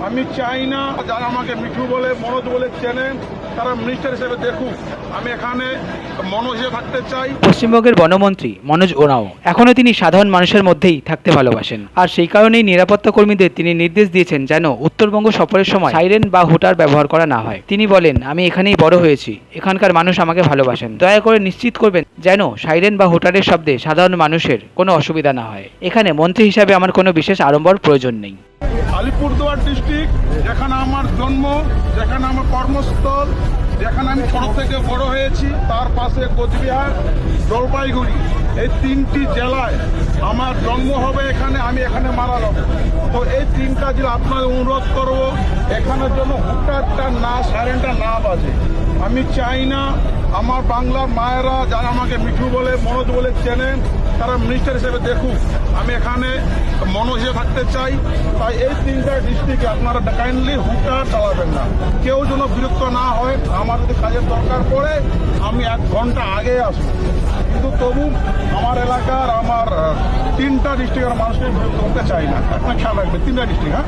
আমি চাই না যারা আমাকে মিঠু বলে মনোজ বলে চেনেন তারা মিনিস্টার হিসেবে দেখুক। আমি এখানে মনোজ হিসেবে থাকতে চাই। পশ্চিমবঙ্গের বনমন্ত্রী মনোজ ওরাও এখনও তিনি সাধারণ মানুষের মধ্যেই থাকতে ভালোবাসেন, আর সেই কারণেই নিরাপত্তা কর্মীদের তিনি নির্দেশ দিয়েছেন যেন উত্তরবঙ্গ সফরের সময় সাইরেন বা হুটার ব্যবহার করা না হয়। তিনি বলেন, আমি এখানেই বড় হয়েছি, এখানকার মানুষ আমাকে ভালোবাসেন, দয়া করে নিশ্চিত করবেন যেন সাইরেন বা হুটারের শব্দে সাধারণ মানুষের কোনো অসুবিধা না হয়। এখানে মন্ত্রী হিসাবে আমার কোনো বিশেষ আড়ম্বর প্রয়োজন নেই। আলিপুরদুয়ার ডিস্ট্রিক্ট, যেখানে আমার জন্ম, যেখানে আমার কর্মস্থল, যেখানে আমি ছোট থেকে বড় হয়েছি, তার পাশে কোচবিহার, জলপাইগুড়ি, এই তিনটি জেলায় আমার জন্ম হবে, এখানে আমি এখানে মারা যাব। তো এই তিনটা জেলা আপনাদের অনুরোধ করব এখানের জন্য হুটারটা না, সাইরেনটা না বাজে। আমি চাই না আমার বাংলার মায়েরা যারা আমাকে মিঠু বলে মনোজ বলে চেনেন তারা মিনিস্টার হিসেবে দেখুক। আমি এখানে মনোজ হিসেবে থাকতে চাই। তাই এই তিনটা ডিস্ট্রিক্টে আপনারা কাইন্ডলি হুটার চালাবেন না, কেউ যেন বিরক্ত না হয়। আমার যদি কাজের দরকার পড়ে আমি 1 ঘন্টা আগে আসবো, কিন্তু তবু আমার এলাকার আমার তিনটা ডিস্ট্রিক্টের মানুষকে বিরক্ত করতে চাই না। আপনার খেয়াল রাখবেন, তিনটা ডিস্ট্রিক্ট। হ্যাঁ।